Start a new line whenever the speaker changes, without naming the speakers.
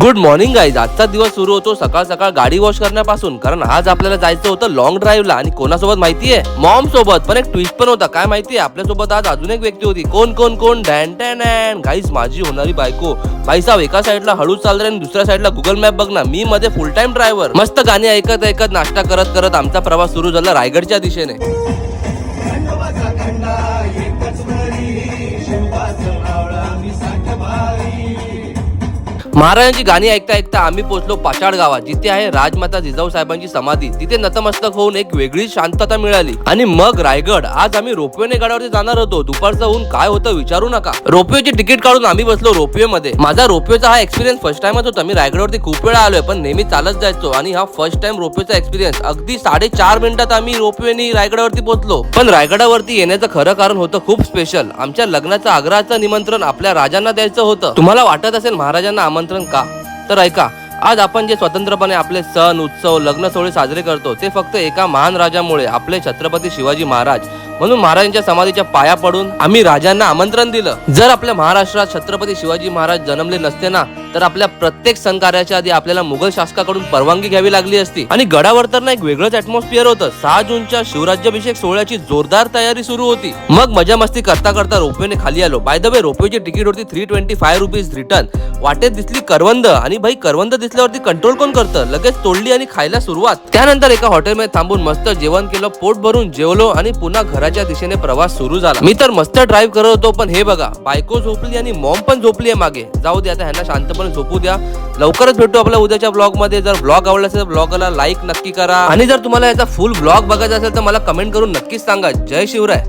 Good morning guys. आजचा दिवस सुरू होतो सकाळ सकाळ गाडी वॉश करण्यापासून, कारण आज आपल्याला जायचं होतं लॉंग ड्राईव्हला. आणि कोणासोबत माहितीये? मॉम सोबत. पण एक ट्विस्ट पण होता. काय माहितीये? आपल्यासोबत आज अजून एक व्यक्ती होती. कोण कोण कोण? Dan tan dan. गाईज, माझी होणारी बायको. भाईसाहेब, एका साईडला हळूच चालणार आणि दुसऱ्या साईडला गुगल मॅप बघ ना. मी मध्ये फुल टाइम ड्रायव्हर. मस्त गाणी ऐकत ऐकत नाश्ता करत करत आमचा प्रवास सुरू झाला रायगडच्या दिशेने. महाराजांची गाणी ऐकता ऐकता आम्ही पोहोचलो पाषाड गावात, जिथे आहे राजमाता जिजाऊ साहेबांची समाधी. तिथे नतमस्तक होऊन एक वेगळी शांतता मिळाली. आणि मग रायगड. आज आम्ही रोपवेने गडावरती जाणार होतो. दुपारचं ऊन काय होतं विचारू नका. रोपवेची तिकीट काढून आम्ही बसलो रोपवे मध्ये. माझा रोपवेचा हा एक्सपिरियन्स फर्स्ट टाइमच होता. मी रायगडवरती खूप वेळा आलोय, पण नेहमी चालत जायचो. आणि हा फर्स्ट टाइम रोपवेचा एक्सपिरियन्स. अगदी 4.5 मिनिटात आम्ही रोपवेने रायगडावरती पोहोचलो. पण रायगडावरती येण्याचं खरं कारण होतं खूप स्पेशल. आमच्या लग्नाचं आग्रहाचं निमंत्रण आपल्या राजांना द्यायचं होतं. तुम्हाला वाटत असेल महाराजांना आमंत्रण का? तर ऐका, आज आपण जे स्वतंत्रपणे आपले सण उत्सव लग्न सोहळे साजरे करतो, ते फक्त एका महान राजामुळे, आपले छत्रपती शिवाजी महाराज. म्हणून महाराजांच्या समाधीच्या पाया पडून आम्ही राजांना आमंत्रण दिलं. जर आपल्या महाराष्ट्रात छत्रपती शिवाजी महाराज जन्मले नसते ना, तर आपल्या प्रत्येक सण कार्याच्या आधी आपल्याला मुघल शासकाकडून परवानगी घ्यावी लागली असती. आणि गडावर तर ना एक वेगळंच ऍटमॉस्फिअर होतं. 6 जूनच्या शिवराज्याभिषेक सोहळ्याची जोरदार तयारी सुरू होती. मग मजा मस्ती करता करता रोपवेने खाली आलो. बाय द वे, रोपवेची तिकीट होती 325 रुपीज रिटर्न. वाटेत दिसली करवंद. आणि भाई, करवंद दिसल्यावरती कंट्रोल कोण करतं? लगेच तोडली आणि खायला सुरुवात. त्यानंतर एका हॉटेलमध्ये थांबून मस्त जेवण केलं, पोट भरून जेवलो आणि पुन्हा घराच्या दिशेने प्रवास सुरू झाला. मी तर मस्त ड्राईव्ह करत होतो, पण हे बघा, बायको झोपली आणि मॉम पण झोपली आहे मागे. जाऊ दे, आता ह्यांना शांतपणे झोपू द्या. लवकरच भेटू आपल्या उद्याच्या ब्लॉग मध्ये. जर ब्लॉग आवडला असेल तर ब्लॉगला लाईक नक्की करा. आणि जर तुम्हाला याचा फुल ब्लॉग बघायचा असेल तर मला कमेंट करून नक्कीच सांगा. जय शिवराय.